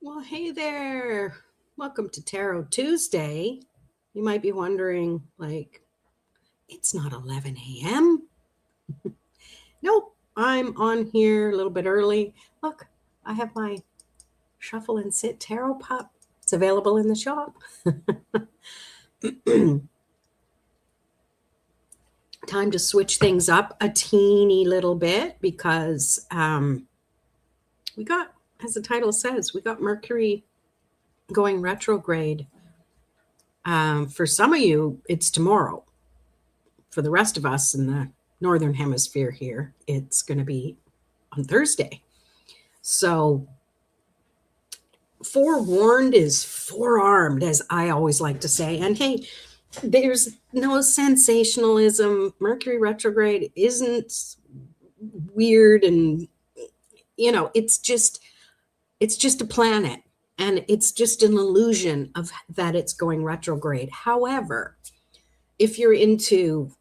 Well, hey there. Welcome to Tarot Tuesday. You might be wondering, it's not 11 a.m. Nope, I'm on here a little bit early. Look, I have my Shuffle and Sit Tarot Pup. It's available in the shop. Time to switch things up a teeny little bit because we got, as the title says, we got Mercury going retrograde. For some of you, it's tomorrow. For the rest of us in the northern hemisphere here, it's going to be on Thursday. So forewarned is forearmed, as I always like to say. And hey, there's no sensationalism. Mercury retrograde isn't weird, and it's just a planet, and it's just an illusion of that it's going retrograde. However, if you're into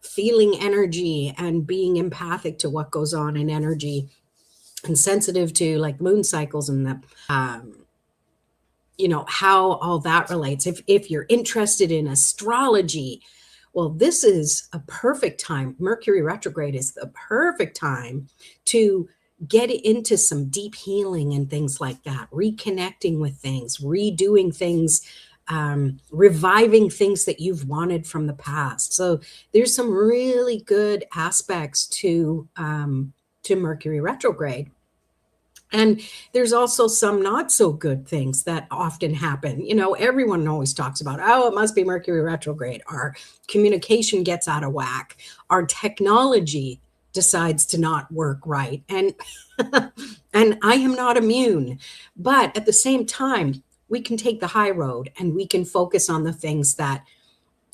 feeling energy and being empathic to what goes on in energy and sensitive to like moon cycles and the how all that relates, if you're interested in astrology, well, this is a perfect time. Mercury retrograde is the perfect time to get into some deep healing and things like that, reconnecting with things, redoing things, reviving things that you've wanted from the past. So there's some really good aspects to Mercury retrograde. And there's also some not so good things that often happen. Everyone always talks about, oh, it must be Mercury retrograde. Our communication gets out of whack. Our technology decides to not work right. And and I am not immune. But at the same time, we can take the high road and we can focus on the things that,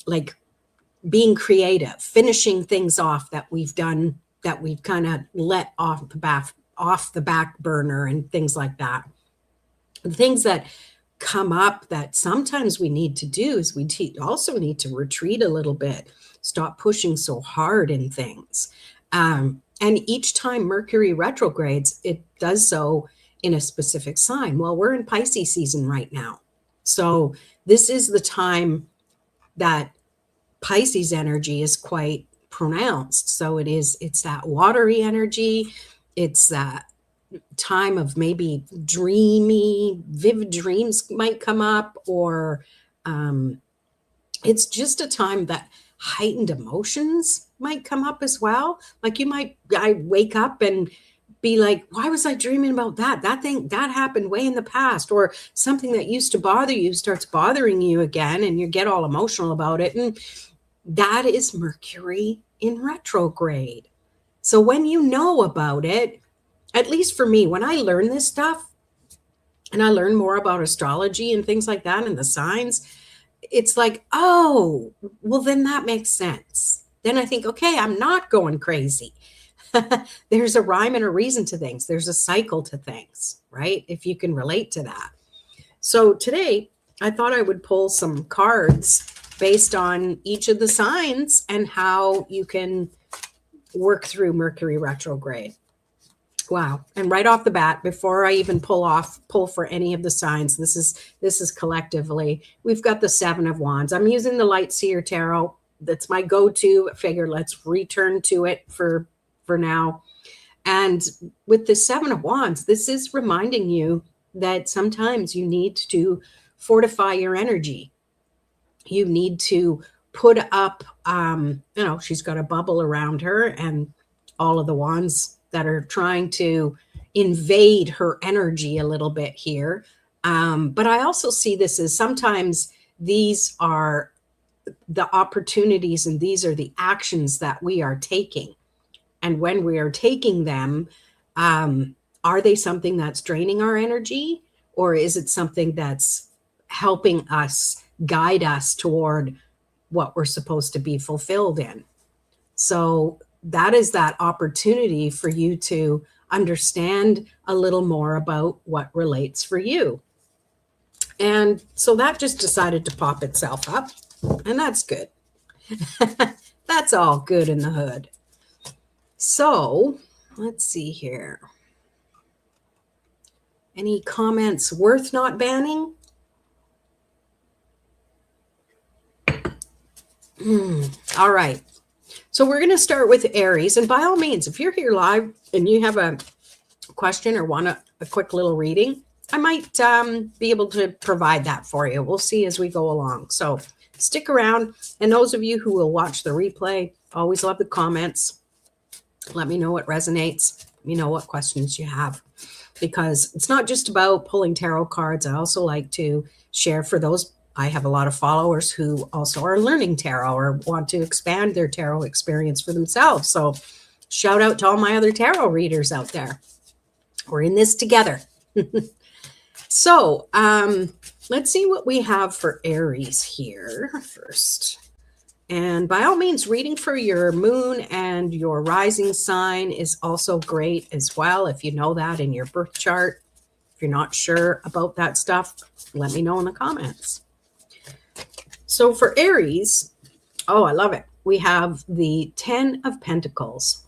like being creative, finishing things off that we've done, that we've kind of let off the back burner, and things like that. The things that come up that sometimes we need to do is we also need to retreat a little bit, stop pushing so hard in things. And each time Mercury retrogrades, it does so in a specific sign. Well, we're in Pisces season right now. So this is the time that Pisces energy is quite pronounced. So it's that watery energy. It's that time of maybe dreamy, vivid dreams might come up, or it's just a time that heightened emotions might come up as well. Like I wake up and be like, why was I dreaming about that? That thing that happened way in the past, or something that used to bother you starts bothering you again, and you get all emotional about it. And that is Mercury in retrograde. So when you know about it, at least for me, when I learn this stuff and I learn more about astrology and things like that and the signs, it's like, oh, well, then that makes sense. Then I think, okay, I'm not going crazy. There's a rhyme and a reason to things. There's a cycle to things, right? If you can relate to that. So today, I thought I would pull some cards based on each of the signs and how you can work through Mercury retrograde. Wow. And right off the bat, before I even pull for any of the signs, this is collectively, we've got the Seven of Wands. I'm using the Light Seer Tarot. That's my go-to. I figure let's return to it for now. And with the Seven of Wands, this is reminding you that sometimes you need to fortify your energy. You need to put up, she's got a bubble around her and all of the wands that are trying to invade her energy a little bit here. But I also see this as sometimes these are the opportunities and these are the actions that we are taking. And when we are taking them, are they something that's draining our energy, or is it something that's helping us, guide us toward what we're supposed to be fulfilled in? So that is that opportunity for you to understand a little more about what relates for you. And so that just decided to pop itself up, and that's good. That's all good in the hood. So let's see here. Any comments worth not banning? All right. So we're going to start with Aries. And by all means, if you're here live and you have a question or want a quick little reading, I might be able to provide that for you. We'll see as we go along. So stick around. And those of you who will watch the replay, always love the comments. Let me know what resonates. Let me know what questions you have. Because it's not just about pulling tarot cards. I also like to share for those. I have a lot of followers who also are learning tarot or want to expand their tarot experience for themselves. So shout out to all my other tarot readers out there. We're in this together. So let's see what we have for Aries here first. And by all means, reading for your moon and your rising sign is also great as well. If you know that in your birth chart, if you're not sure about that stuff, let me know in the comments. So for Aries, oh, I love it. We have the 10 of Pentacles.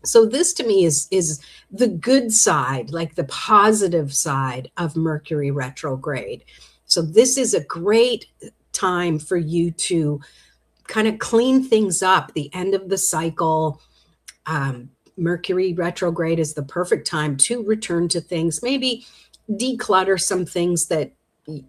So this to me is the good side, like the positive side of Mercury retrograde. So this is a great time for you to kind of clean things up, the end of the cycle. Mercury retrograde is the perfect time to return to things, maybe declutter some things that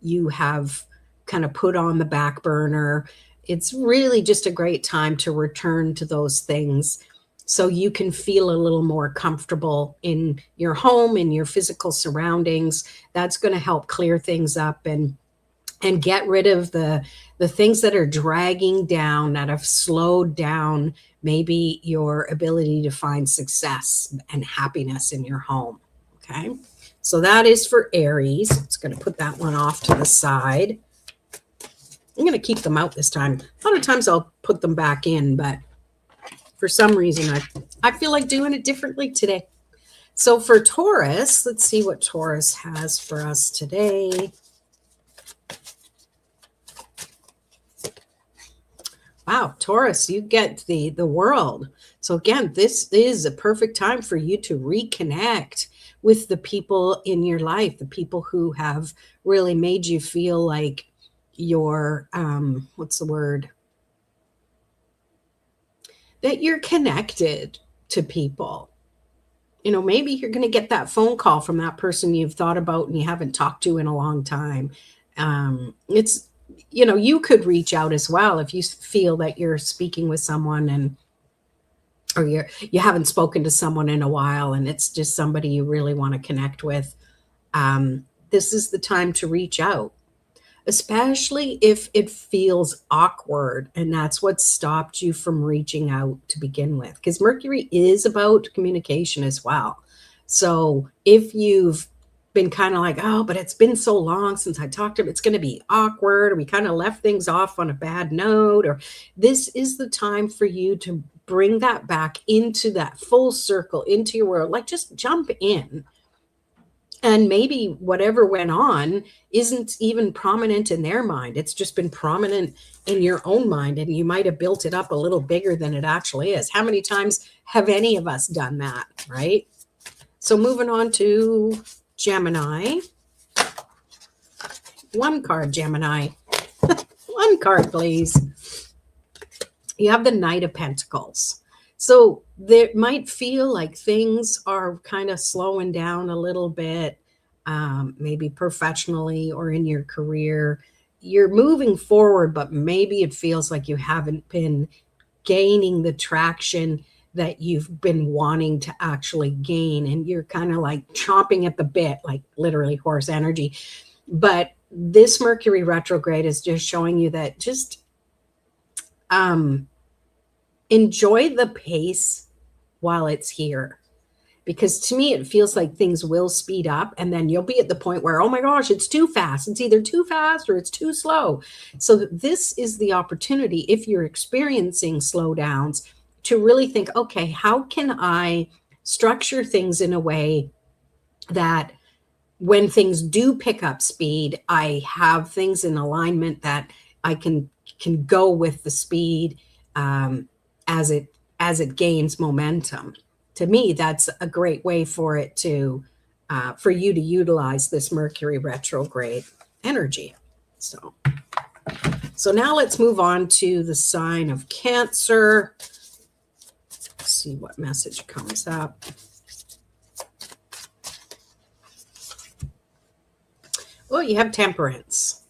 you have kind of put on the back burner. It's really just a great time to return to those things so you can feel a little more comfortable in your home, in your physical surroundings. That's going to help clear things up and get rid of the things that are dragging down, that have slowed down maybe your ability to find success and happiness in your home. Okay, so that is for Aries. It's going to put that one off to the side. I'm going to keep them out this time. A lot of times I'll put them back in, but for some reason I feel like doing it differently today. So for Taurus, let's see what Taurus has for us today. Wow, Taurus, you get the world. So again, this is a perfect time for you to reconnect with the people in your life, the people who have really made you feel like you're, what's the word? That you're connected to people. You know, maybe you're going to get that phone call from that person you've thought about and you haven't talked to in a long time. It's, you know, you could reach out as well if you feel that you're speaking with someone or you haven't spoken to someone in a while and it's just somebody you really want to connect with. This is the time to reach out, especially if it feels awkward and that's what stopped you from reaching out to begin with, because Mercury is about communication as well. So if you've been kind of like, oh, but it's been so long since I talked to him, it's going to be awkward, or we kind of left things off on a bad note, or this is the time for you to bring that back into that full circle, into your world, like just jump in. And maybe whatever went on isn't even prominent in their mind. It's just been prominent in your own mind, and you might have built it up a little bigger than it actually is. How many times have any of us done that, right? So moving on to Gemini. One card, Gemini. One card, please. You have the Knight of Pentacles. So there might feel like things are kind of slowing down a little bit, maybe professionally or in your career. You're moving forward, but maybe it feels like you haven't been gaining the traction that you've been wanting to actually gain, and you're kind of like chomping at the bit, like literally horse energy. But this Mercury retrograde is just showing you that just enjoy the pace while it's here, because to me it feels like things will speed up and then you'll be at the point where, oh my gosh, it's too fast. It's either too fast or it's too slow. So this is the opportunity, if you're experiencing slowdowns, to really think, okay, how can I structure things in a way that when things do pick up speed, I have things in alignment that I can go with the speed as it gains momentum. To me, that's a great way for it to for you to utilize this Mercury retrograde energy. So now let's move on to the sign of Cancer. Let's see what message comes up. Well, you have Temperance.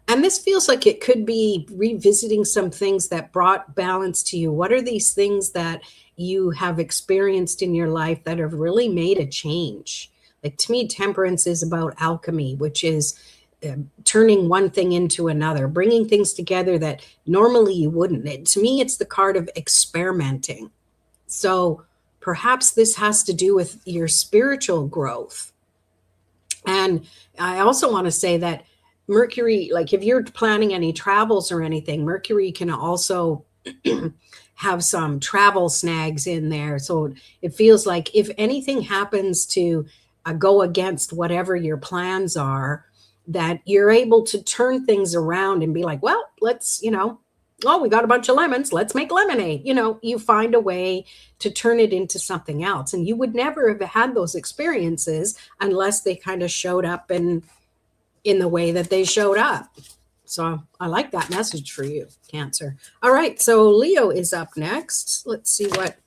And this feels like it could be revisiting some things that brought balance to you. What are these things that you have experienced in your life that have really made a change? Like, to me, Temperance is about alchemy, which is turning one thing into another, bringing things together that normally you wouldn't. To me, it's the card of experimenting. So perhaps this has to do with your spiritual growth. And I also want to say that Mercury, like if you're planning any travels or anything, Mercury can also have some travel snags in there. So it feels like if anything happens to go against whatever your plans are, that you're able to turn things around and be like, well, let's, oh, we got a bunch of lemons, let's make lemonade. You find a way to turn it into something else. And you would never have had those experiences unless they kind of showed up in the way that they showed up. So I like that message for you, Cancer. All right, so Leo is up next. Let's see what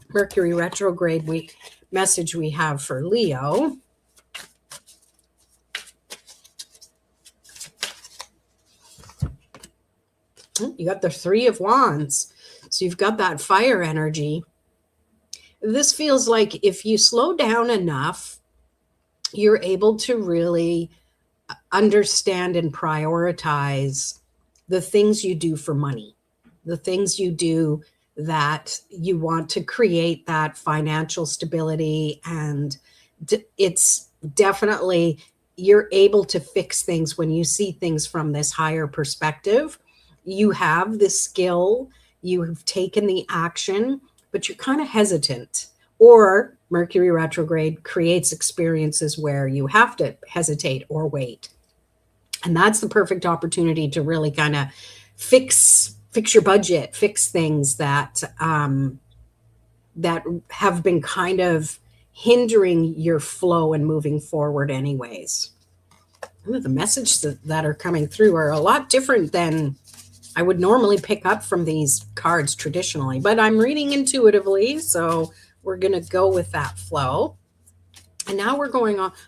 Mercury retrograde message we have for Leo. You got the Three of Wands. So you've got that fire energy. This feels like if you slow down enough, you're able to really understand and prioritize the things you do for money, the things you do that you want to create that financial stability. And it's definitely, you're able to fix things when you see things from this higher perspective. You have the skill, you've taken the action, but you're kind of hesitant. Or Mercury retrograde creates experiences where you have to hesitate or wait. And that's the perfect opportunity to really kind of fix your budget, fix things that that have been kind of hindering your flow and moving forward anyways. The messages that are coming through are a lot different than I would normally pick up from these cards traditionally, but I'm reading intuitively, so we're going to go with that flow. And now we're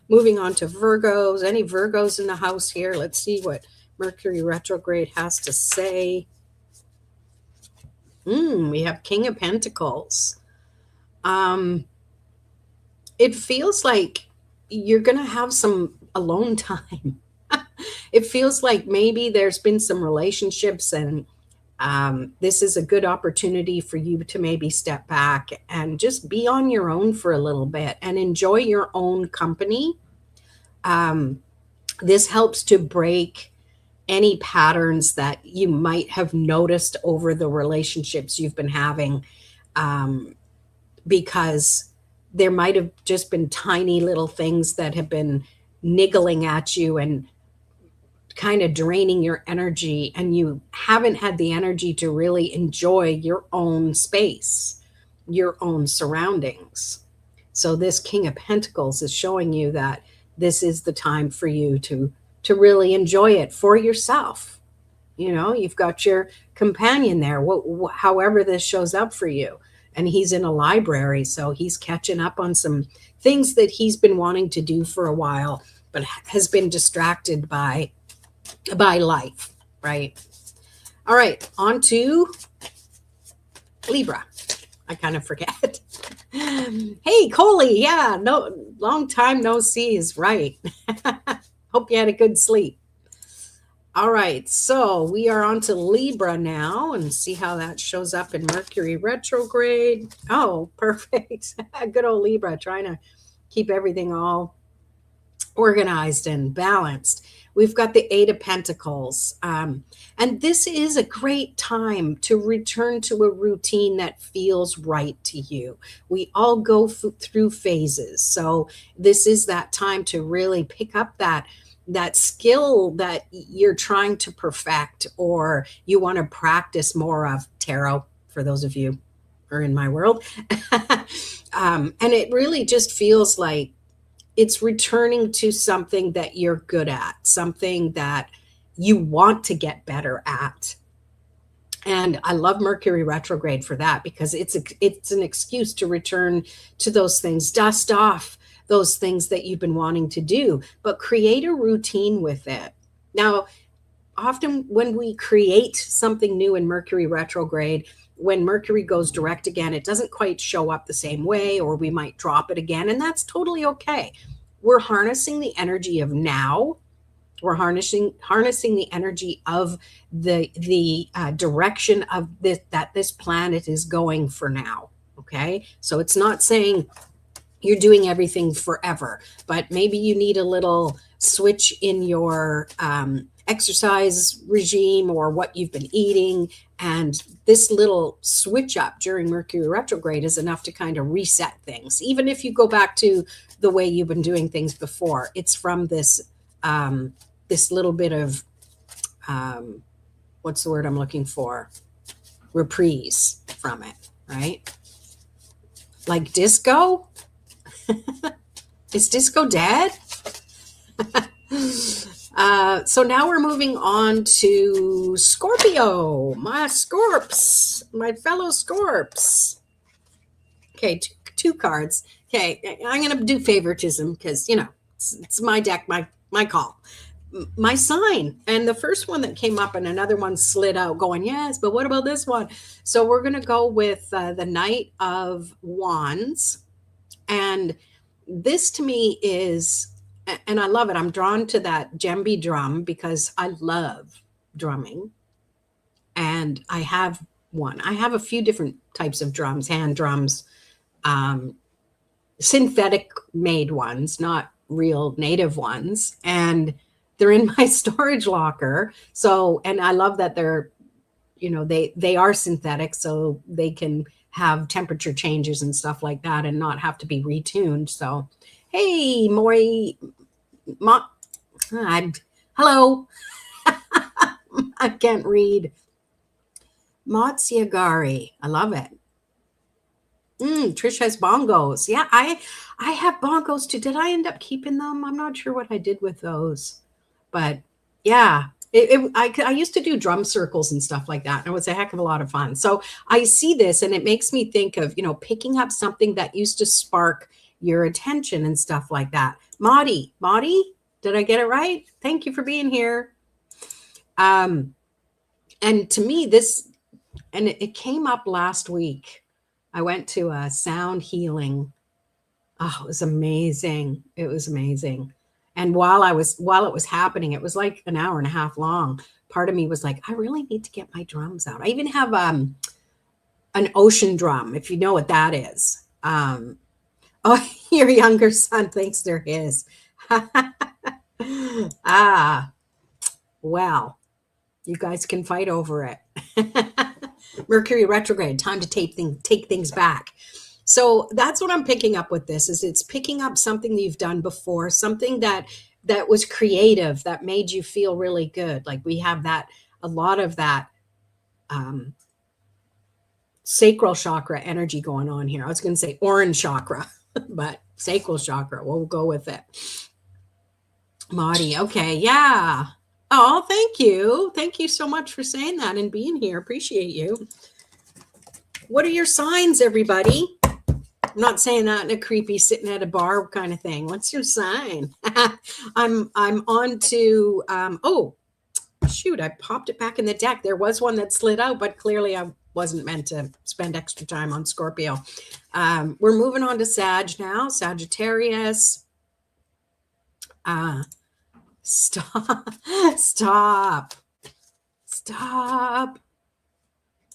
moving on to Virgos. Any Virgos in the house here? Let's see what Mercury retrograde has to say. We have King of Pentacles. It feels like you're going to have some alone time. It feels like maybe there's been some relationships and this is a good opportunity for you to maybe step back and just be on your own for a little bit and enjoy your own company. This helps to break any patterns that you might have noticed over the relationships you've been having, because there might have just been tiny little things that have been niggling at you and kind of draining your energy, and you haven't had the energy to really enjoy your own space, your own surroundings. So this King of Pentacles is showing you that this is the time for you to really enjoy it for yourself. You've got your companion there, however this shows up for you. And he's in a library, so he's catching up on some things that he's been wanting to do for a while, but has been distracted by life, right? All right, on to Libra. I kind of forget. Hey, Coley, yeah, no, long time no see is right. Hope you had a good sleep. All right, so we are on to Libra now and see how that shows up in Mercury retrograde. Oh, perfect. Good old Libra, trying to keep everything all organized and balanced. We've got the Eight of Pentacles. And this is a great time to return to a routine that feels right to you. We all go through phases. So this is that time to really pick up that skill that you're trying to perfect, or you want to practice more of. Tarot, for those of you who are in my world. And it really just feels like it's returning to something that you're good at, something that you want to get better at. And I love Mercury retrograde for that, because it's an excuse to return to those things, dust off those things that you've been wanting to do, but create a routine with it. Now, often when we create something new in Mercury retrograde, when Mercury goes direct again, it doesn't quite show up the same way, or we might drop it again, and that's totally okay. We're harnessing the energy of now. We're harnessing the energy of the direction of this, that this planet is going for now. Okay, so it's not saying you're doing everything forever, but maybe you need a little switch in your exercise regime or what you've been eating. And this little switch up during Mercury retrograde is enough to kind of reset things. Even if you go back to the way you've been doing things before, it's from this this little bit of what's the word I'm looking for? Reprise from it, right? Like disco? Is disco dead? So now we're moving on to Scorpio, my Scorps, my fellow Scorps. Okay, two cards. Okay, I'm going to do favoritism because, you know, it's my deck, my call. My sign. And the first one that came up and another one slid out going, yes, but what about this one? So we're going to go with the Knight of Wands. And this to me is, and I love it, I'm drawn to that djembe drum because I love drumming. And I have one. I have a few different types of drums, hand drums, synthetic made ones, not real native ones. And they're in my storage locker. So, and I love that they're, you know, they are synthetic, so they can have temperature changes and stuff like that and not have to be retuned. So, hey, hello. I can't read. Matsiagari. I love it. Trish has bongos. Yeah, I have bongos too. Did I end up keeping them? I'm not sure what I did with those. But yeah, I used to do drum circles and stuff like that. And it was a heck of a lot of fun. So I see this and it makes me think of, you know, picking up something that used to spark your attention and stuff like that. Maudie, did I get it right? Thank you for being here. And to me, this, and it came up last week. I went to a sound healing. Oh, it was amazing. It was amazing. And while it was happening, it was like an hour and a half long. Part of me was like, I really need to get my drums out. I even have an ocean drum, if you know what that is. Oh, your younger son thinks they're his. Well, you guys can fight over it. Mercury retrograde, time to take things back. So that's what I'm picking up with this, is it's picking up something that you've done before, something that was creative, that made you feel really good. Like we have that, a lot of that sacral chakra energy going on here. I was going to say orange chakra, but sacral chakra, we'll go with it. Maudie, okay, yeah. Oh, thank you. Thank you so much for saying that and being here. Appreciate you. What are your signs, everybody? I'm not saying that in a creepy sitting at a bar kind of thing. What's your sign? I'm on to, oh, shoot, I popped it back in the deck. There was one that slid out, but clearly I wasn't meant to spend extra time on Scorpio. We're moving on to Sag now, Sagittarius. Stop.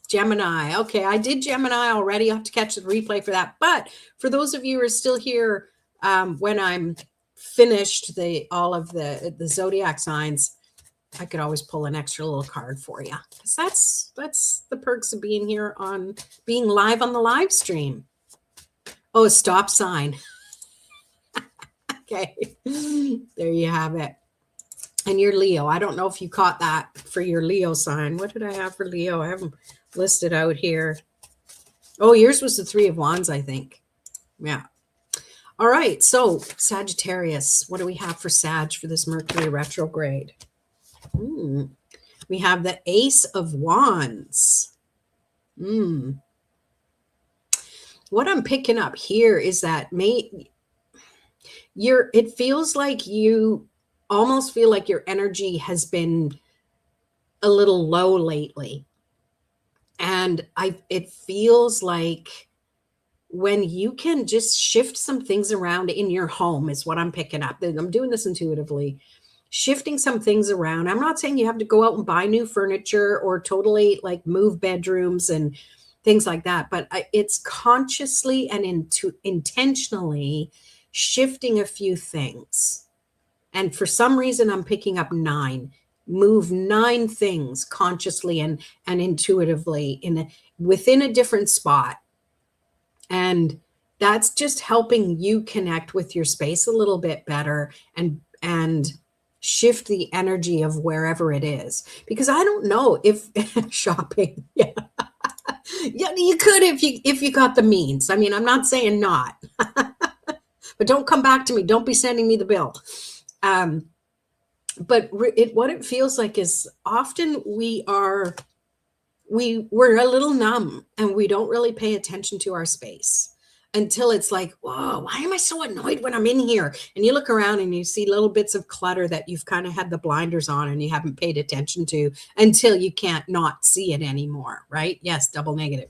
Gemini. Okay, I did Gemini already. I have to catch the replay for that. But for those of you who are still here when I'm finished all of the zodiac signs, I could always pull an extra little card for you. Because that's the perks of being here on being live on the live stream. Oh, a stop sign. Okay, there you have it. And you're Leo. I don't know if you caught that for your Leo sign. What did I have for Leo? I haven't listed out here. Oh, yours was the Three of Wands, I think. Yeah. All right, so Sagittarius, what do we have for Sag for this Mercury retrograde? We have the Ace of Wands. What I'm picking up here is that it feels like you almost feel like your energy has been a little low lately. And it feels like when you can just shift some things around in your home is what I'm picking up. I'm doing this intuitively. Shifting some things around. I'm not saying you have to go out and buy new furniture or totally like move bedrooms and things like that, but it's consciously and intentionally shifting a few things. And for some reason, I'm picking up 9. Move 9 things consciously and intuitively within a different spot. And that's just helping you connect with your space a little bit better and shift the energy of wherever it is. Because I don't know if shopping, yeah, you could if you got the means. I mean, I'm not saying not, but don't come back to me. Don't be sending me the bill. But what it feels like is often we're a little numb and we don't really pay attention to our space until it's like, whoa, why am I so annoyed when I'm in here? And you look around and you see little bits of clutter that you've kind of had the blinders on and you haven't paid attention to until you can't not see it anymore, right? Yes, double negative.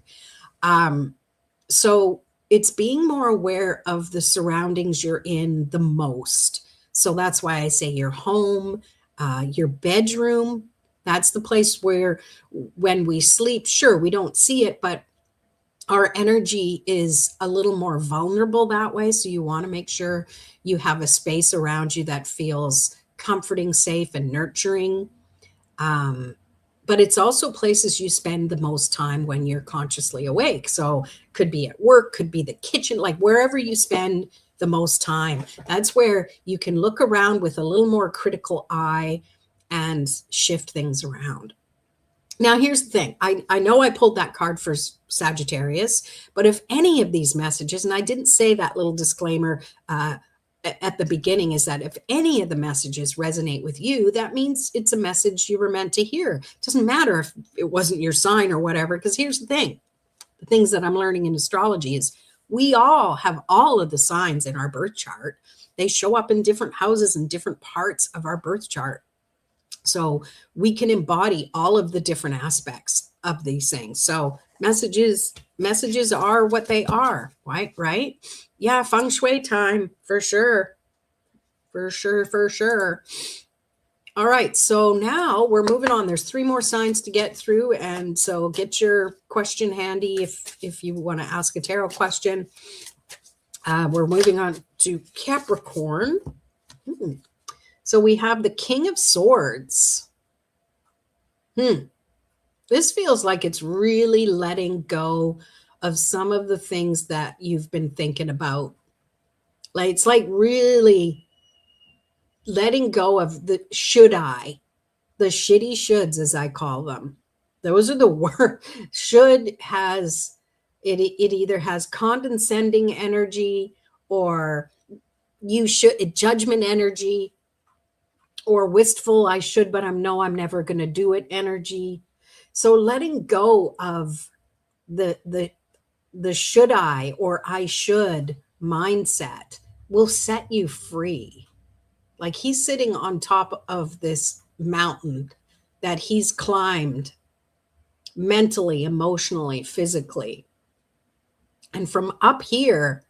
So it's being more aware of the surroundings you're in the most. So that's why I say your home, your bedroom. That's the place where when we sleep, sure, we don't see it, but our energy is a little more vulnerable that way. So you want to make sure you have a space around you that feels comforting, safe, and nurturing. But it's also places you spend the most time when you're consciously awake. So could be at work, could be the kitchen, like wherever you spend the most time. That's where you can look around with a little more critical eye and shift things around. Now, here's the thing. I know I pulled that card for Sagittarius, but if any of these messages, and I didn't say that little disclaimer at the beginning, is that if any of the messages resonate with you, that means it's a message you were meant to hear. It doesn't matter if it wasn't your sign or whatever, because here's the thing. The things that I'm learning in astrology is we all have all of the signs in our birth chart. They show up in different houses and different parts of our birth chart. So we can embody all of the different aspects of these things. So messages are what they are, right? Yeah, feng shui time for sure. For sure. All right, so now we're moving on. There's 3 more signs to get through, and so get your question handy if you want to ask a tarot question. We're moving on to Capricorn. So we have the King of Swords. This feels like it's really letting go of some of the things that you've been thinking about. Like it's like really letting go of the should I, the shitty shoulds, as I call them. Those are the words. Should has it either has condescending energy or you should judgment energy, or wistful, I should, but I'm never going to do it energy. So letting go of the should I or I should mindset will set you free. Like he's sitting on top of this mountain that he's climbed mentally, emotionally, physically. And from up here,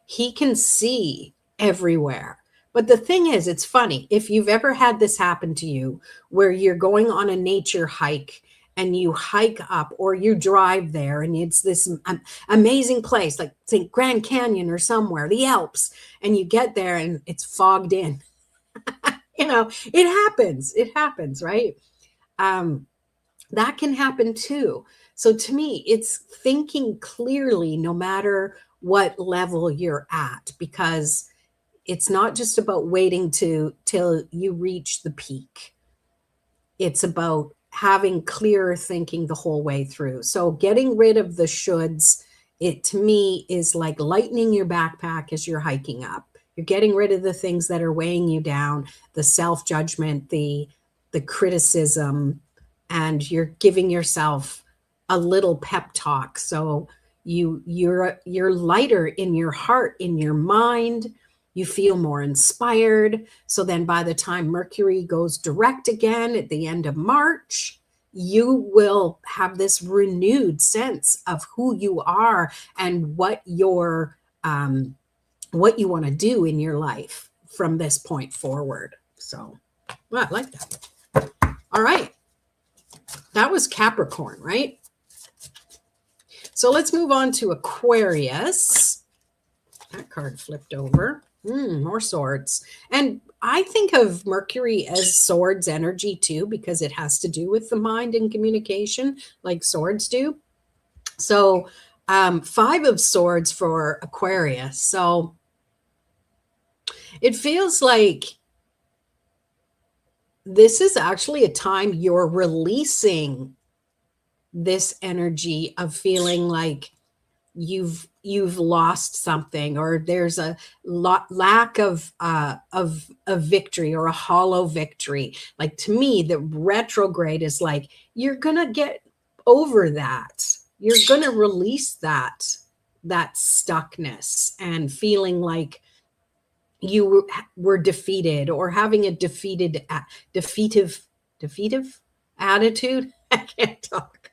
he can see everywhere. But the thing is, it's funny. If you've ever had this happen to you, where you're going on a nature hike and you hike up or you drive there and it's this amazing place, like say Grand Canyon or somewhere, the Alps, and you get there and it's fogged in. It happens, right? That can happen too. So to me, it's thinking clearly no matter what level you're at, because it's not just about waiting till you reach the peak. It's about having clearer thinking the whole way through. So getting rid of the shoulds it to me is like lightening your backpack as you're hiking up. You're getting rid of the things that are weighing you down, the self-judgment, the criticism, and you're giving yourself a little pep talk. So you're lighter in your heart, in your mind. You feel more inspired. So then by the time Mercury goes direct again at the end of March, you will have this renewed sense of who you are and what you want to do in your life from this point forward. So, well, I like that. All right. That was Capricorn, right? So let's move on to Aquarius. That card flipped over. More swords. And I think of Mercury as swords energy too, because it has to do with the mind and communication like swords do. So 5 of swords for Aquarius. So it feels like this is actually a time you're releasing this energy of feeling like you've lost something, or there's a lack of victory, or a hollow victory. Like, to me, the retrograde is like, you're gonna get over that. You're gonna release that stuckness and feeling like you were defeated, or having a defeative attitude. I can't talk.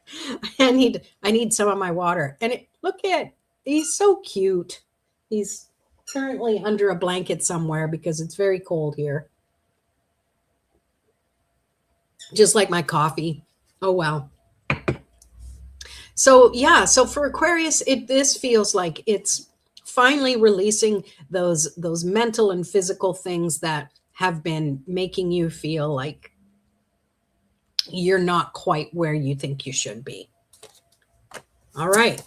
I need some of my water. And look at, he's so cute. He's currently under a blanket somewhere because it's very cold here. Just like my coffee. Oh, well. So yeah, so for Aquarius, this feels like it's finally releasing those mental and physical things that have been making you feel like you're not quite where you think you should be. All right.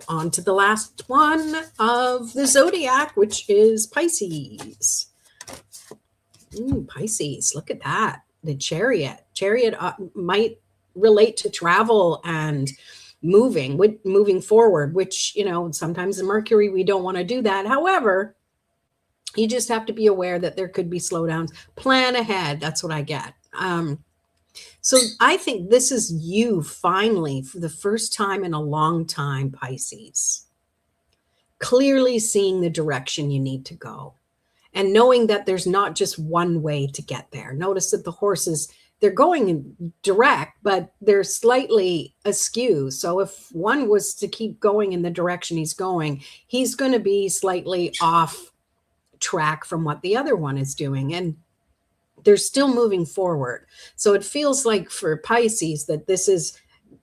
On to the last one of the Zodiac, which is Pisces. Pisces, look at that. The Chariot. Chariot might relate to travel and moving forward, which, sometimes the Mercury, we don't want to do that. However, you just have to be aware that there could be slowdowns. Plan ahead. That's what I get. So I think this is you finally, for the first time in a long time, Pisces, clearly seeing the direction you need to go and knowing that there's not just one way to get there. Notice that the horses, they're going direct, but they're slightly askew. So if one was to keep going in the direction he's going, he's going to be slightly off track from what the other one is doing. And they're still moving forward. So it feels like for Pisces that this is,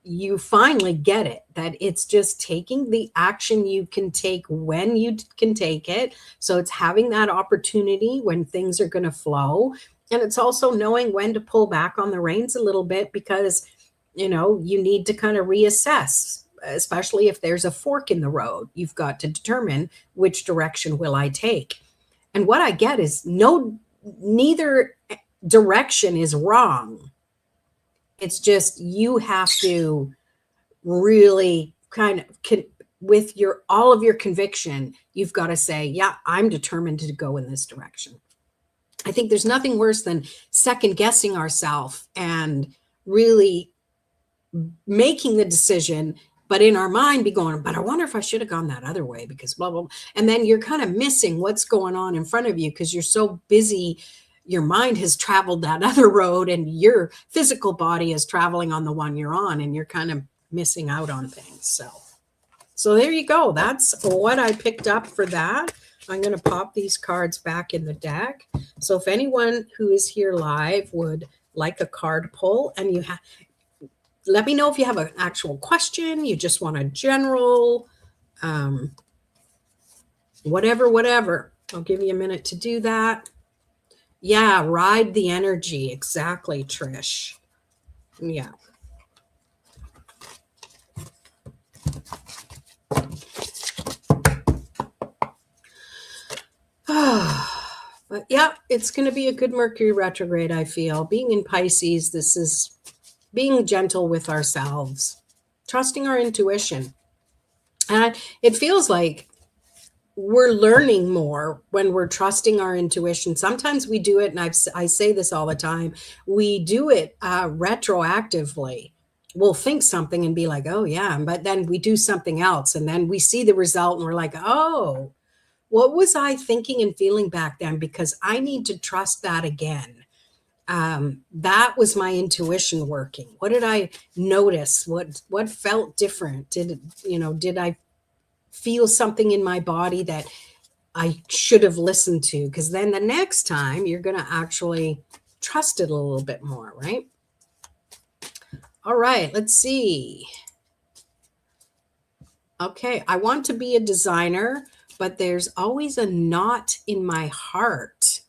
you finally get it, that it's just taking the action you can take when you can take it. So it's having that opportunity when things are going to flow. And it's also knowing when to pull back on the reins a little bit, because, you need to kind of reassess, especially if there's a fork in the road. You've got to determine which direction will I take. And what I get is neither direction is wrong. It's just you have to really kind of, with all of your conviction, you've got to say, yeah, I'm determined to go in this direction. I think there's nothing worse than second guessing ourselves and really making the decision, but in our mind be going, but I wonder if I should have gone that other way because blah, blah, blah. And then you're kind of missing what's going on in front of you because you're so busy. Your mind has traveled that other road and your physical body is traveling on the one you're on, and you're kind of missing out on things. So there you go. That's what I picked up for that. I'm going to pop these cards back in the deck. So if anyone who is here live would like a card pull, and let me know if you have an actual question, you just want a general, whatever. I'll give you a minute to do that. Yeah, ride the energy. Exactly, Trish. Yeah. But yeah, it's going to be a good Mercury retrograde, I feel. Being in Pisces, this is being gentle with ourselves, trusting our intuition. And it feels like we're learning more when we're trusting our intuition. Sometimes we do it, and I say this all the time, we do it retroactively. We'll think something and be like, oh, yeah. But then we do something else, and then we see the result, and we're like, oh, what was I thinking and feeling back then? Because I need to trust that again. That was my intuition working. What did I notice? What felt different? Did I feel something in my body that I should have listened to? Because then the next time you're going to actually trust it a little bit more, right? All right, let's see. Okay, I want to be a designer, but there's always a knot in my heart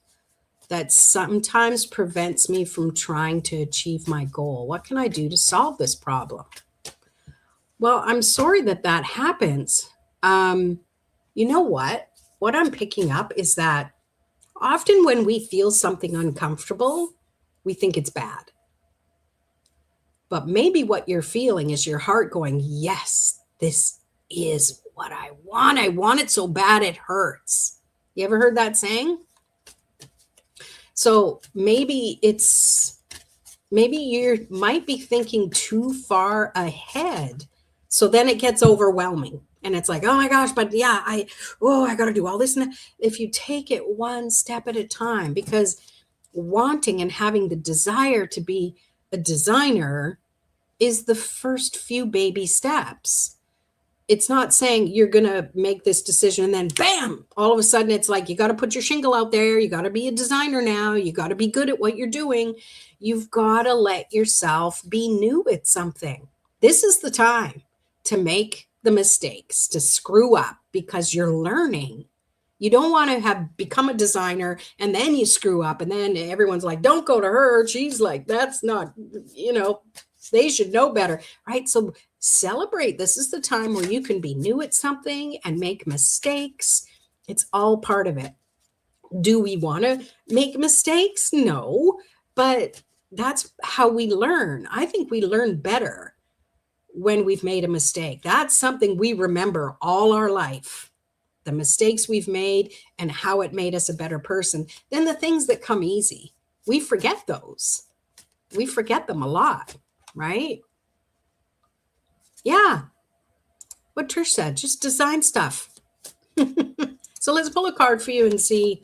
that sometimes prevents me from trying to achieve my goal. What can I do to solve this problem? Well, I'm sorry that happens. You know what? What I'm picking up is that often when we feel something uncomfortable, we think it's bad. But maybe what you're feeling is your heart going, yes, this is what I want. I want it so bad it hurts. You ever heard that saying? So maybe you might be thinking too far ahead. So then it gets overwhelming. And it's like, oh my gosh, but yeah, I got to do all this. And if you take it one step at a time, because wanting and having the desire to be a designer is the first few baby steps. It's not saying you're going to make this decision and then bam, all of a sudden it's like, you got to put your shingle out there. You got to be a designer now. You got to be good at what you're doing. You've got to let yourself be new at something. This is the time to make the mistakes, to screw up, because you're learning. You don't want to have become a designer and then you screw up and then everyone's like, don't go to her. She's like, that's not, they should know better, right? So celebrate. This is the time where you can be new at something and make mistakes. It's all part of it. Do we want to make mistakes? No, but that's how we learn. I think we learn better when we've made a mistake. That's something we remember all our life. The mistakes we've made and how it made us a better person. Then the things that come easy, we forget those. We forget them a lot, right? Yeah. What Trish said, just design stuff. So let's pull a card for you and see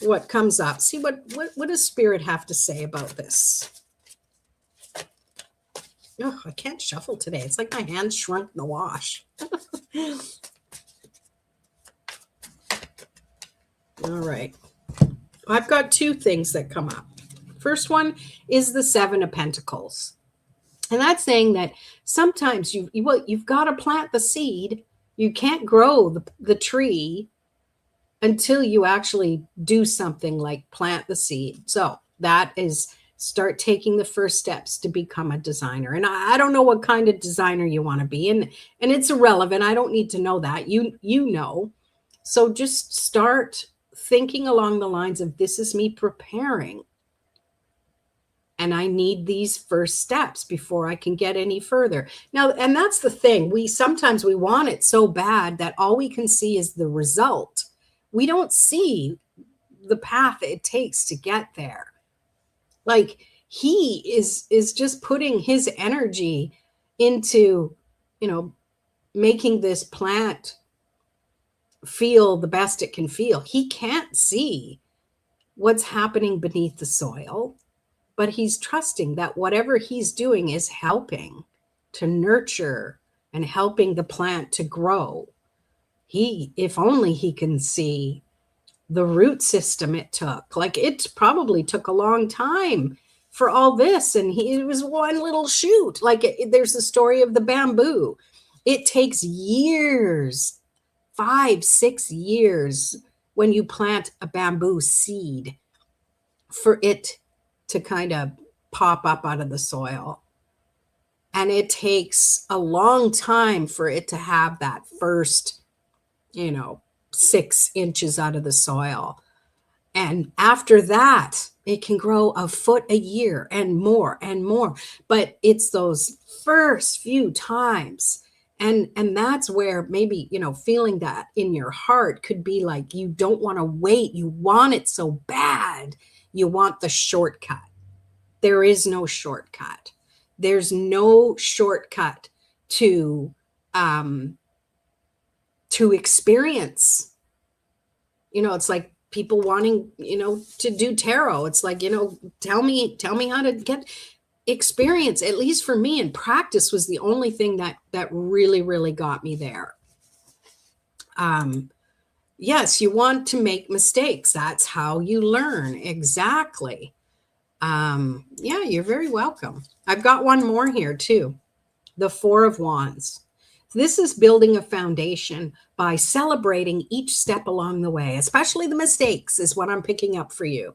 what comes up. See what does Spirit have to say about this? Oh, I can't shuffle today. It's like my hands shrunk in the wash. All right. I've got two things that come up. First one is the Seven of Pentacles. And that's saying that sometimes you've got to plant the seed. You can't grow the tree until you actually do something like plant the seed. So that is start taking the first steps to become a designer. And I don't know what kind of designer you want to be. And it's irrelevant. I don't need to know that. You know. So just start thinking along the lines of, this is me preparing. And I need these first steps before I can get any further. Now, and that's the thing. Sometimes we want it so bad that all we can see is the result. We don't see the path it takes to get there. Like he is just putting his energy into, making this plant feel the best it can feel. He can't see what's happening beneath the soil, but he's trusting that whatever he's doing is helping to nurture and helping the plant to grow. If only he can see the root system it took. Like it probably took a long time for all this. And it was one little shoot. Like there's the story of the bamboo. It takes years, 5-6 years when you plant a bamboo seed for it to kind of pop up out of the soil. And it takes a long time for it to have that first, 6 inches out of the soil. And after that, it can grow a foot a year and more and more. But it's those first few times. And that's where maybe, feeling that in your heart could be like, you don't want to wait. You want it so bad. You want the shortcut. There is no shortcut. There's no shortcut to experience. It's like people wanting, to do tarot. It's like, tell me how to get experience. At least for me, and practice was the only thing that really, really got me there. Yes, you want to make mistakes. That's how you learn. Exactly. Yeah, you're very welcome. I've got one more here too. The Four of Wands. This is building a foundation by celebrating each step along the way, especially the mistakes is what I'm picking up for you.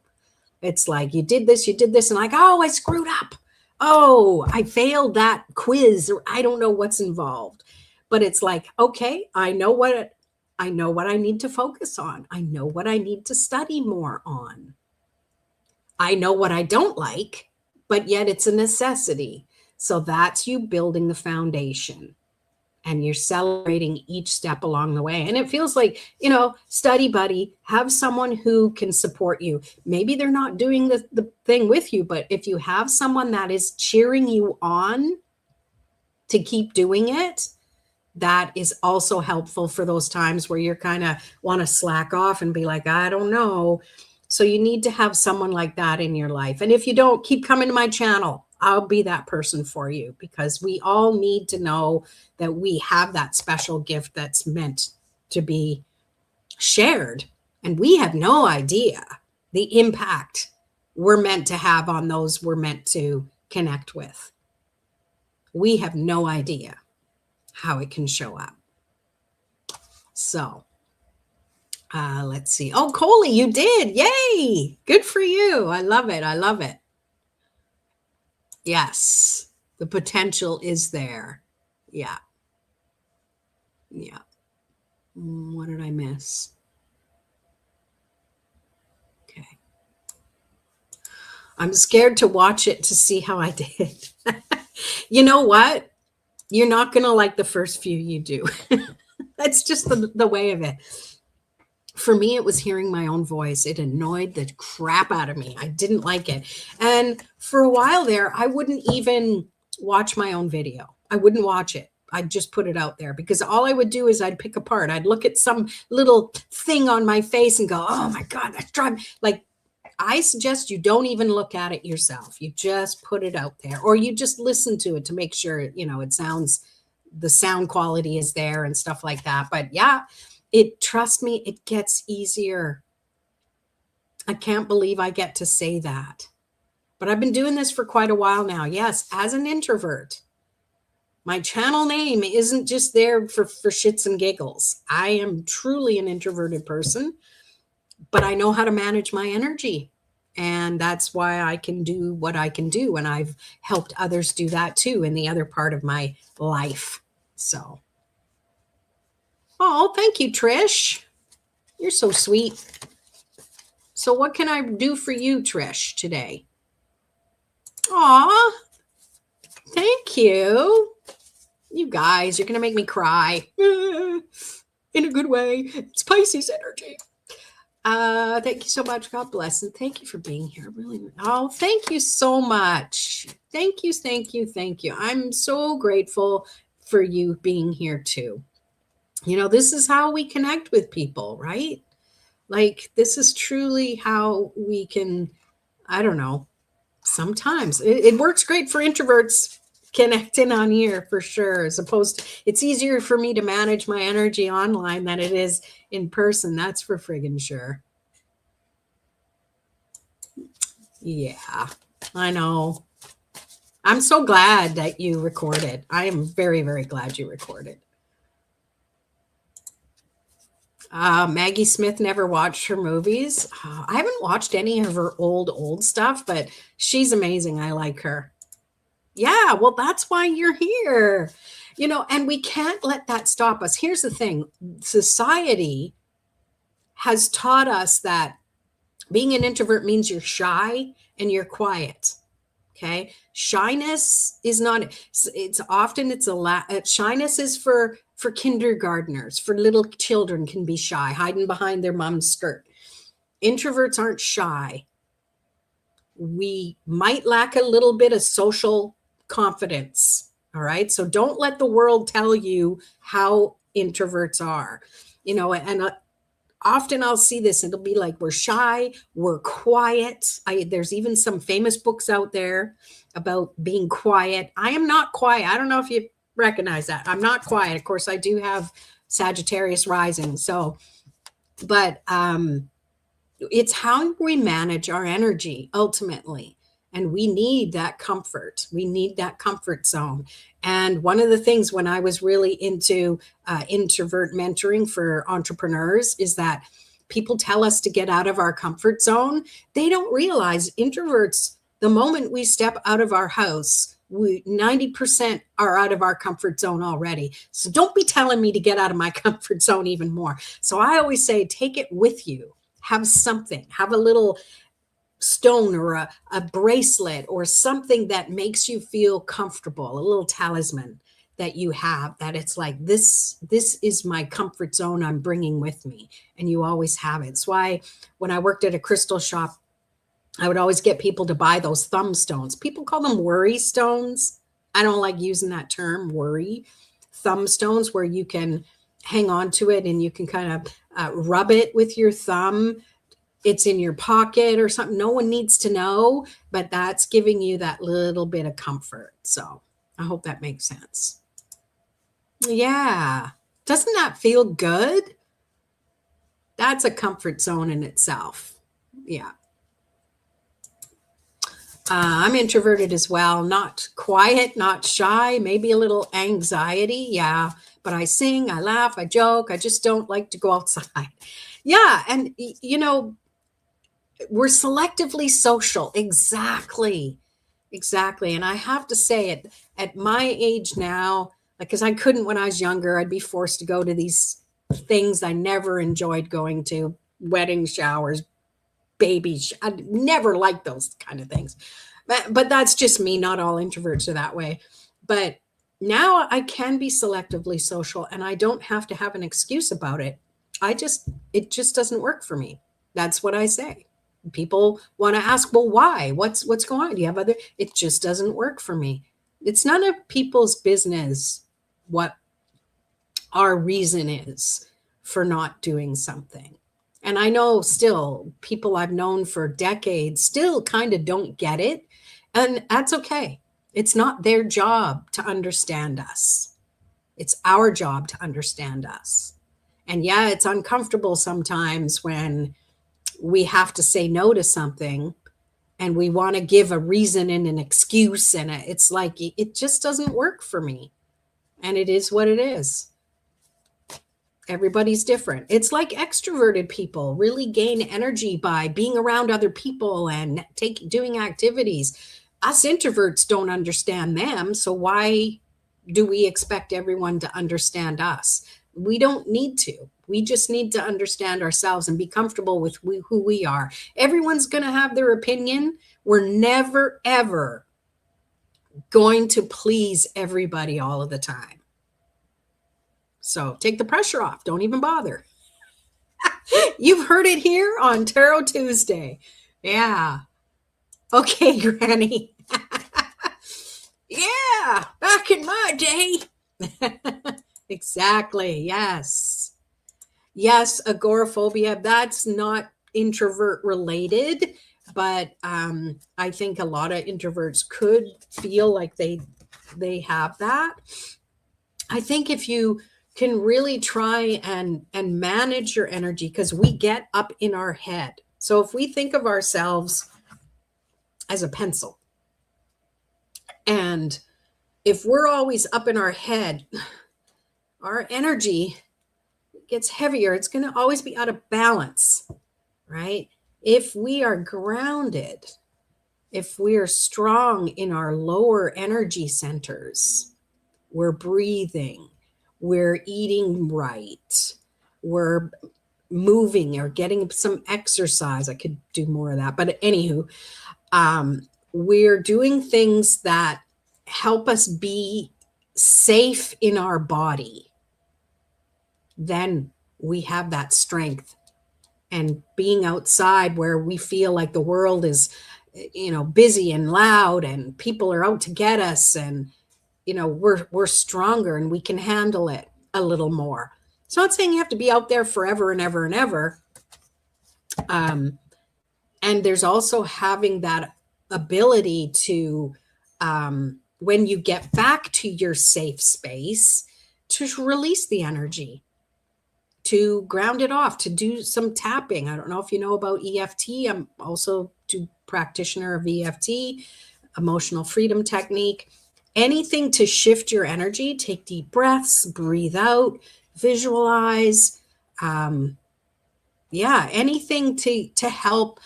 It's like you did this, and like, oh, I screwed up. Oh, I failed that quiz, or I don't know what's involved. But it's like, okay, I know what I need to focus on. I know what I need to study more on. I know what I don't like, but yet it's a necessity. So that's you building the foundation, and you're celebrating each step along the way. And it feels like, study buddy, have someone who can support you. Maybe they're not doing the thing with you, but if you have someone that is cheering you on to keep doing it, that is also helpful for those times where you're kind of want to slack off and be like, I don't know. So you need to have someone like that in your life. And if you don't, keep coming to my channel. I'll be that person for you, because we all need to know that we have that special gift that's meant to be shared. And we have no idea the impact we're meant to have on those we're meant to connect with. We have no idea how it can show up. So let's see. Oh, Coley, you did. Yay. Good for you. I love it. I love it. Yes, the potential is there. Yeah. Yeah. What did I miss? Okay. I'm scared to watch it to see how I did. You know what? You're not going to like the first few you do. That's just the way of it. For me, it was hearing my own voice. It annoyed the crap out of me. I didn't like it. And for a while there, I wouldn't even watch my own video. I wouldn't watch it. I'd just put it out there, because all I would do is I'd pick apart. I'd look at some little thing on my face and go, oh my God, that's driving. Like, I suggest you don't even look at it yourself. You just put it out there, or you just listen to it to make sure, it sounds, the sound quality is there and stuff like that. But yeah, trust me, it gets easier. I can't believe I get to say that, but I've been doing this for quite a while now. Yes, as an introvert, my channel name isn't just there for shits and giggles. I am truly an introverted person, but I know how to manage my energy. And that's why I can do what I can do. And I've helped others do that too in the other part of my life. So. Oh, thank you, Trish. You're so sweet. So what can I do for you, Trish, today? Aw, thank you. You guys, you're going to make me cry. In a good way. It's Pisces energy. Thank you so much. God bless. And thank you for being here. Really. Oh, thank you so much. Thank you, thank you, thank you. I'm so grateful for you being here too. This is how we connect with people, right? Like, this is truly how we can, I don't know, sometimes it works great for introverts connecting on here for sure, as opposed to, it's easier for me to manage my energy online than it is in person. That's for friggin' sure. Yeah, I know. I'm so glad that you recorded. I am very, very glad you recorded. Maggie Smith never watched her movies. I haven't watched any of her old stuff, but she's amazing. I like her. Yeah, well, that's why you're here. And we can't let that stop us. Here's the thing. Society has taught us that being an introvert means you're shy and you're quiet. Okay. Shyness is not, it's often, shyness is for kindergartners, for little children can be shy, hiding behind their mom's skirt. Introverts aren't shy. We might lack a little bit of social confidence. All right. So don't let the world tell you how introverts are, and often I'll see this. It'll be like, we're shy, we're quiet. There's even some famous books out there about being quiet. I am not quiet. I don't know if you recognize that. I'm not quiet. Of course, I do have Sagittarius rising. So, but it's how we manage our energy ultimately. And we need that comfort. We need that comfort zone. And one of the things when I was really into introvert mentoring for entrepreneurs is that people tell us to get out of our comfort zone. They don't realize introverts, the moment we step out of our house, 90% are out of our comfort zone already. So don't be telling me to get out of my comfort zone even more. So I always say, take it with you. Have something, have a little stone or a bracelet or something that makes you feel comfortable, a little talisman that you have, that it's like, this is my comfort zone I'm bringing with me. And you always have it. It's why when I worked at a crystal shop, I would always get people to buy those thumb stones. People call them worry stones. I don't like using that term, worry. Thumb stones, where you can hang on to it and you can kind of rub it with your thumb. It's in your pocket or something. No one needs to know, but that's giving you that little bit of comfort. So I hope that makes sense. Yeah. Doesn't that feel good? That's a comfort zone in itself. Yeah. I'm introverted as well. Not quiet, not shy, maybe a little anxiety. Yeah. But I sing, I laugh, I joke. I just don't like to go outside. Yeah. And, we're selectively social. Exactly. And I have to say it at my age now, because I couldn't when I was younger, I'd be forced to go to these things I never enjoyed going to, wedding showers, babies. I never liked those kind of things. But that's just me. Not all introverts are that way. But now I can be selectively social and I don't have to have an excuse about it. It just doesn't work for me. That's what I say. People want to ask, well, why? What's going on? Do you have other? It just doesn't work for me. It's none of people's business what our reason is for not doing something. And I know still people I've known for decades still kind of don't get it. And that's okay. It's not their job to understand us. It's our job to understand us. And yeah, it's uncomfortable sometimes when we have to say no to something and we want to give a reason and an excuse. And it's like, it just doesn't work for me. And it is what it is. Everybody's different. It's like extroverted people really gain energy by being around other people and doing activities. Us introverts don't understand them. So why do we expect everyone to understand us? We don't need to. We just need to understand ourselves and be comfortable with who we are. Everyone's going to have their opinion. We're never, ever going to please everybody all of the time. So take the pressure off. Don't even bother. You've heard it here on Tarot Tuesday. Yeah. Okay, Granny. Yeah, back in my day. Exactly. Yes. Yes, agoraphobia. That's not introvert related, but I think a lot of introverts could feel like they have that. I think if you can really try and manage your energy, because we get up in our head. So if we think of ourselves as a pencil, and if we're always up in our head, our energy gets heavier. It's going to always be out of balance, right? If we are grounded, if we are strong in our lower energy centers, we're breathing, we're eating right, we're moving or getting some exercise. I could do more of that, but anywho, we're doing things that help us be safe in our body, then we have that strength. And being outside where we feel like the world is, busy and loud and people are out to get us, and we're stronger and we can handle it a little more. It's not saying you have to be out there forever and ever and ever. And there's also having that ability to, when you get back to your safe space, to release the energy, to ground it off, to do some tapping. I don't know if you know about EFT. I'm also a practitioner of EFT, emotional freedom technique. Anything to shift your energy. Take deep breaths, breathe out, visualize. Anything to help.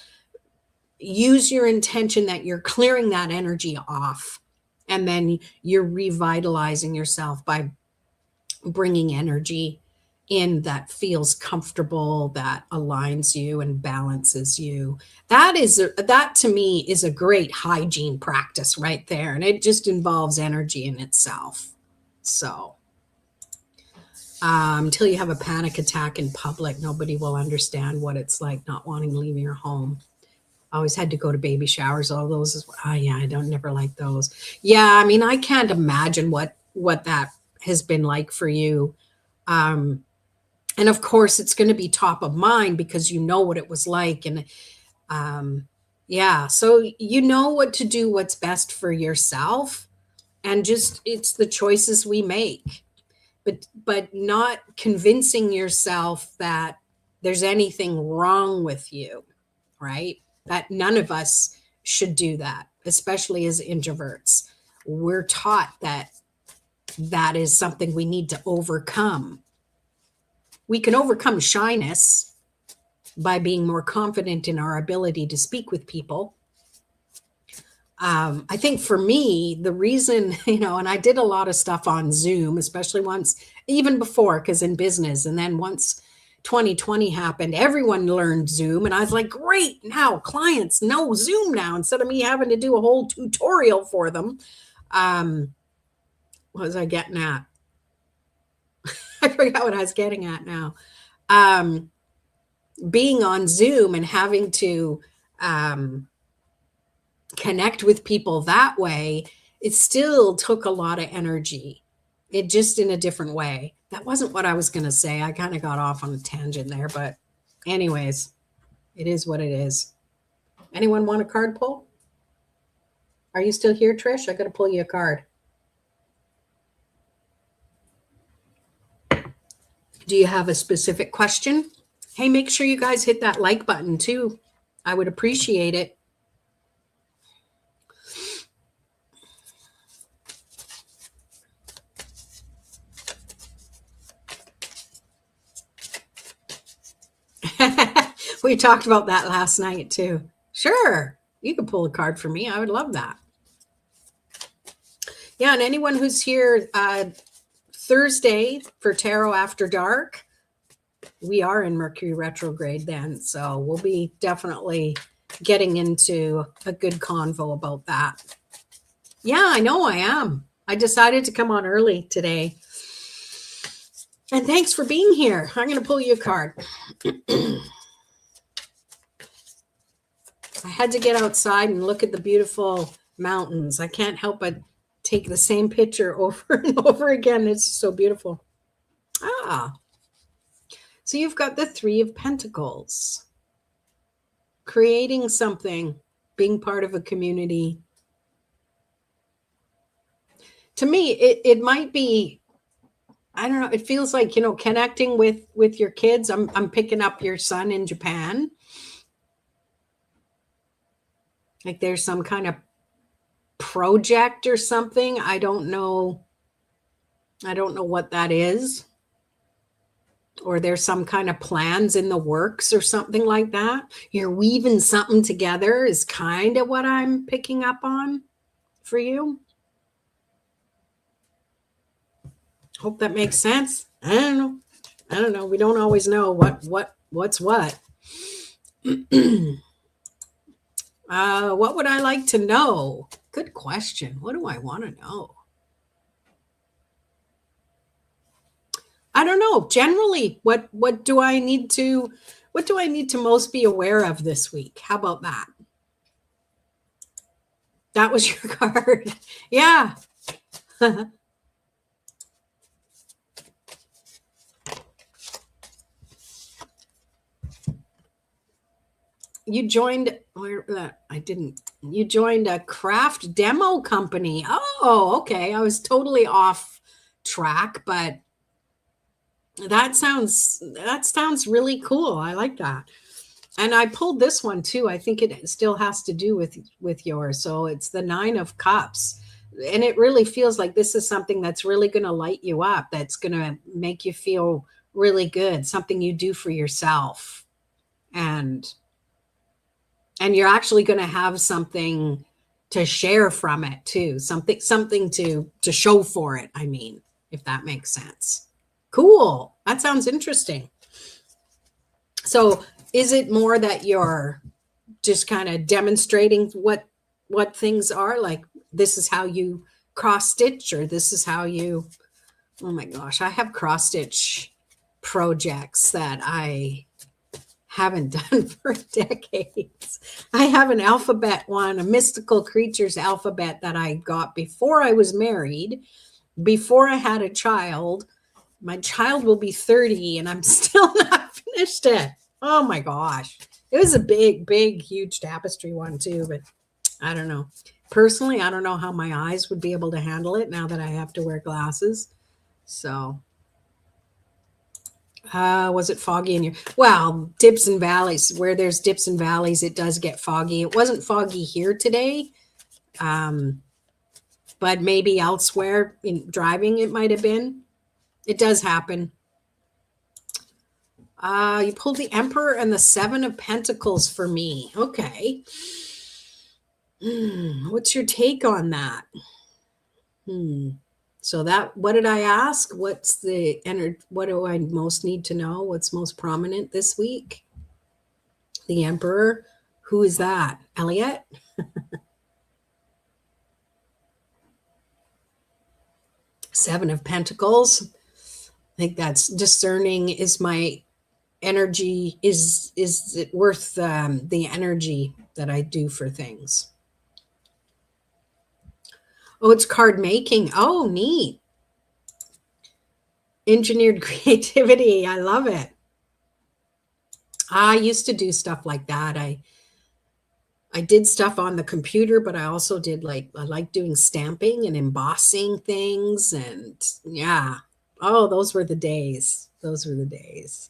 Use your intention that you're clearing that energy off, and then you're revitalizing yourself by bringing energy in that feels comfortable, that aligns you and balances you. That to me is a great hygiene practice right there. And it just involves energy in itself. So until you have a panic attack in public, nobody will understand what it's like not wanting to leave your home. I always had to go to baby showers. All those I don't never like those. Yeah, I mean, I can't imagine what that has been like for you. And of course, it's going to be top of mind because you know what it was like. And so you know what to do, what's best for yourself. And just, it's the choices we make. But not convincing yourself that there's anything wrong with you, right? That none of us should do that, especially as introverts. We're taught that is something we need to overcome. We can overcome shyness by being more confident in our ability to speak with people. I think for me, the reason, and I did a lot of stuff on Zoom, especially once, even before, because in business, and then once 2020 happened, everyone learned Zoom, and I was like, great, now clients know Zoom now, instead of me having to do a whole tutorial for them. What was I getting at? I forgot what I was getting at now. Being on Zoom and having to connect with people that way, it still took a lot of energy. It just in a different way. That wasn't what I was going to say. I kind of got off on a tangent there, but anyways, it is what it is. Anyone want a card pull? Are you still here, Trish? I got to pull you a card. Do you have a specific question? Hey, make sure you guys hit that like button too. I would appreciate it. We talked about that last night too. Sure, you can pull a card for me. I would love that. Yeah, and anyone who's here Thursday for Tarot After Dark, we are in Mercury Retrograde then. So we'll be definitely getting into a good convo about that. Yeah, I know I am. I decided to come on early today. And thanks for being here. I'm going to pull you a card. I had to get outside and look at the beautiful mountains. I can't help but take the same picture over and over again. It's so beautiful. So you've got the Three of Pentacles. Creating something, being part of a community. To me, it might be, I don't know, it feels like, connecting with your kids. I'm picking up your son in Japan. Like there's some kind of project or something. I don't know what that is. Or there's some kind of plans in the works or something like that. You're weaving something together is kind of what I'm picking up on for you. Hope that makes sense. I don't know. We don't always know what's what. What would I like to know? Good question. What do I want to know? I don't know. Generally, what do I need to most be aware of this week? How about that? That was your card. Yeah. You joined you joined a craft demo company. Oh, okay. I was totally off track, but that sounds really cool. I like that. And I pulled this one too. I think it still has to do with yours. So it's the 9 of Cups. And it really feels like this is something that's really going to light you up, that's going to make you feel really good, something you do for yourself. And you're actually going to have something to share from it too, something to show for it, I mean, if that makes sense. Cool. That sounds interesting. So is it more that you're just kind of demonstrating what things are, like this is how you cross stitch, or this is how you, oh my gosh, I have cross stitch projects that I haven't done for decades. I have an alphabet one, a mystical creatures alphabet that I got before I was married, before I had a child. My child will be 30 and I'm still not finished it. Oh my gosh. It was a big, huge tapestry one too, but I don't know. Personally, I don't know how my eyes would be able to handle it now that I have to wear glasses. So was it foggy in your, well, dips and valleys, where there's dips and valleys, it does get foggy. It wasn't foggy here today. But maybe elsewhere in driving, it might've been. It does happen. You pulled the Emperor and the 7 of Pentacles for me. Okay. What's your take on that? So that, what did I ask? What's the energy? What do I most need to know? What's most prominent this week? The Emperor. Who is that? Elliot? Seven of Pentacles. I think that's discerning. Is my energy, is it worth the energy that I do for things? Oh, it's card making. Oh, neat. Engineered creativity. I love it. I used to do stuff like that. I did stuff on the computer, but I also did I like doing stamping and embossing things. And yeah. Oh, those were the days. Those were the days.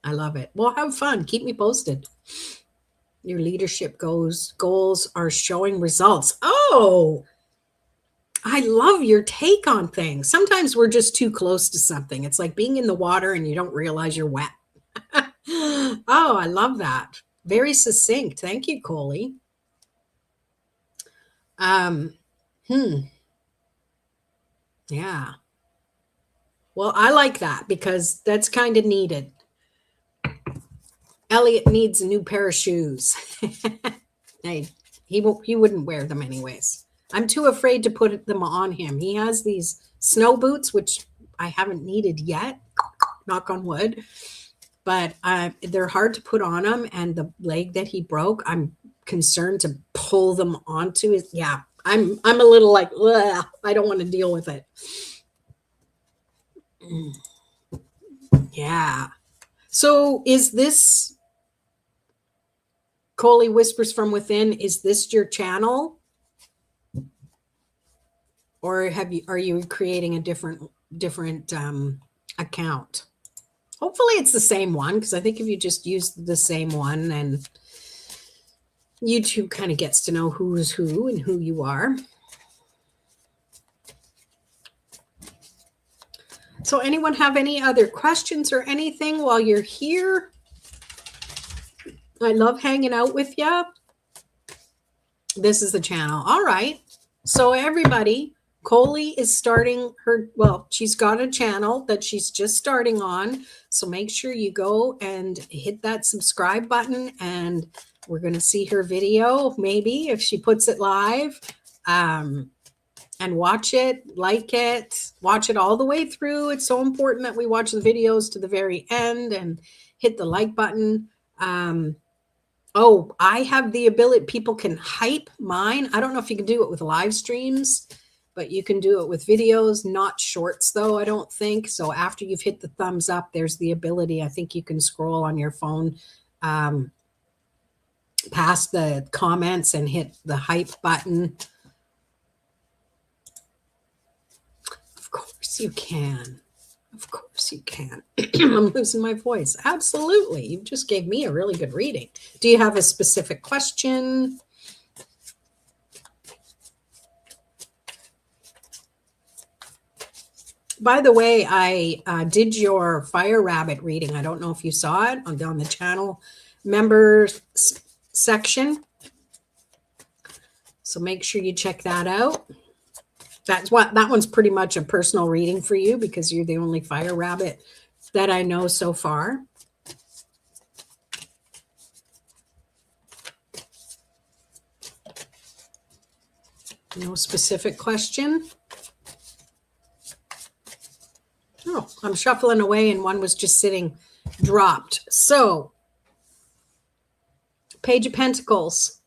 I love it. Well, have fun. Keep me posted. Your leadership goals are showing results. Oh, I love your take on things. Sometimes we're just too close to something. It's like being in the water and you don't realize you're wet. Oh, I love that. Very succinct. Thank you, Coley. Yeah. Well, I like that because that's kind of needed. Elliot needs a new pair of shoes. Hey, he wouldn't wear them anyways. I'm too afraid to put them on him. He has these snow boots, which I haven't needed yet, knock on wood, but they're hard to put on him. And the leg that he broke, I'm concerned to pull them onto his. Yeah, I'm a little like, ugh, I don't want to deal with it. Yeah. So is this Coley Whispers from Within? Is this your channel? Or are you creating a different account? Hopefully it's the same one, because I think if you just use the same one, then YouTube kind of gets to know who's who and who you are. So anyone have any other questions or anything while you're here? I love hanging out with you. This is the channel. All right. So everybody, Coley is starting her, well, she's got a channel that she's just starting on. So make sure you go and hit that subscribe button, and we're going to see her video, maybe if she puts it live, and watch it, watch it all the way through. It's so important that we watch the videos to the very end and hit the like button. Oh, I have the ability, people can hype mine. I don't know if you can do it with live streams, but you can do it with videos, not shorts though, I don't think. So after you've hit the thumbs up, there's the ability, I think you can scroll on your phone past the comments and hit the hype button. Of course you can. Of course you can. I'm losing my voice. Absolutely. You just gave me a really good reading. Do you have a specific question? By the way, I did your fire rabbit reading. I don't know if you saw it on the channel members section. So make sure you check that out. That one's pretty much a personal reading for you because you're the only fire rabbit that I know so far. No specific question. Oh, I'm shuffling away and one was just sitting dropped. So, Page of Pentacles.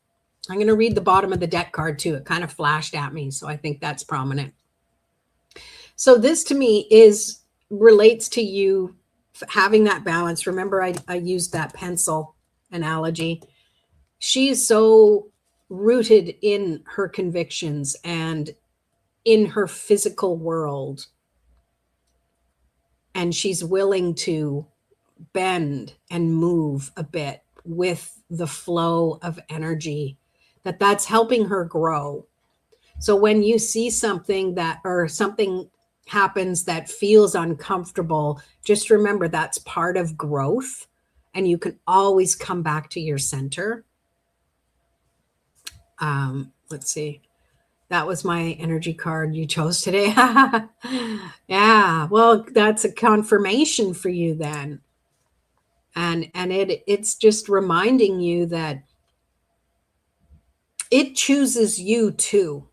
I'm going to read the bottom of the deck card too. It kind of flashed at me, so I think that's prominent. So this to me relates to you having that balance. Remember, I used that pencil analogy. She is so rooted in her convictions and in her physical world. And she's willing to bend and move a bit with the flow of energy, that's helping her grow. So when you see something something happens that feels uncomfortable, just remember that's part of growth, and you can always come back to your center. Let's see. That was my energy card you chose today. Yeah, well, that's a confirmation for you then. And it's just reminding you that it chooses you too.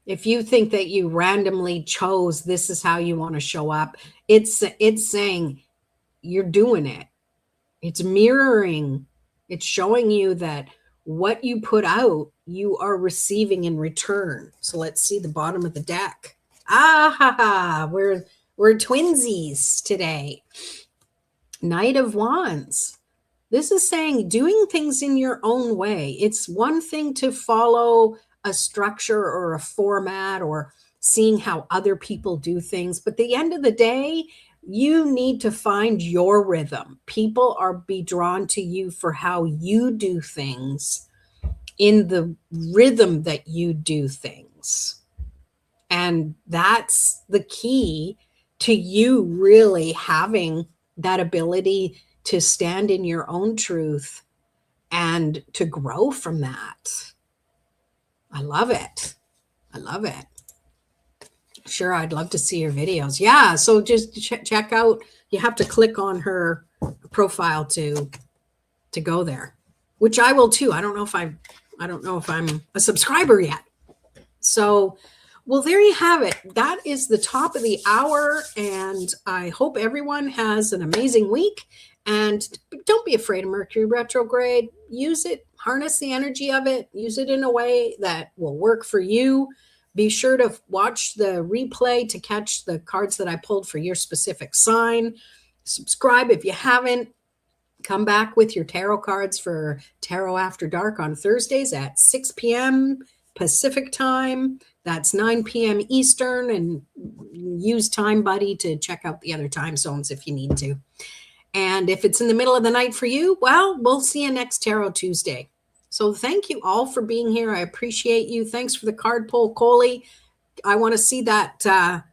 If you think that you randomly chose this is how you want to show up, it's saying you're doing it. It's mirroring. It's showing you that what you put out, you are receiving in return. So let's see the bottom of the deck. We're twinsies today. Knight of Wands. This is saying doing things in your own way. It's one thing to follow a structure or a format or seeing how other people do things. But at the end of the day, you need to find your rhythm. People be drawn to you for how you do things in the rhythm that you do things. And that's the key to you really having that ability to stand in your own truth and to grow from that. I love it. I love it. Sure, I'd love to see your videos. Yeah, so just check out, you have to click on her profile to go there, which I will too. I don't know if I'm a subscriber yet. So, well, there you have it. That is the top of the hour, and I hope everyone has an amazing week. And don't be afraid of Mercury retrograde. Use it, harness the energy of it, use it in a way that will work for you. Be sure to watch the replay to catch the cards that I pulled for your specific sign. Subscribe if you haven't. Come back with your tarot cards for Tarot After Dark on Thursdays at 6 p.m. Pacific time. That's 9 p.m. Eastern, and use Time Buddy to check out the other time zones if you need to. And if it's in the middle of the night for you, well, we'll see you next Tarot Tuesday. So thank you all for being here. I appreciate you. Thanks for the card pull, Coley. I want to see that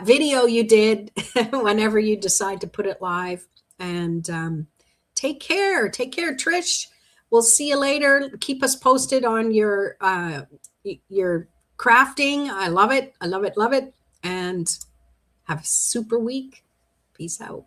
video you did whenever you decide to put it live. And take care. Take care, Trish. We'll see you later. Keep us posted on your crafting. I love it. I love it. Love it. And have a super week. Peace out.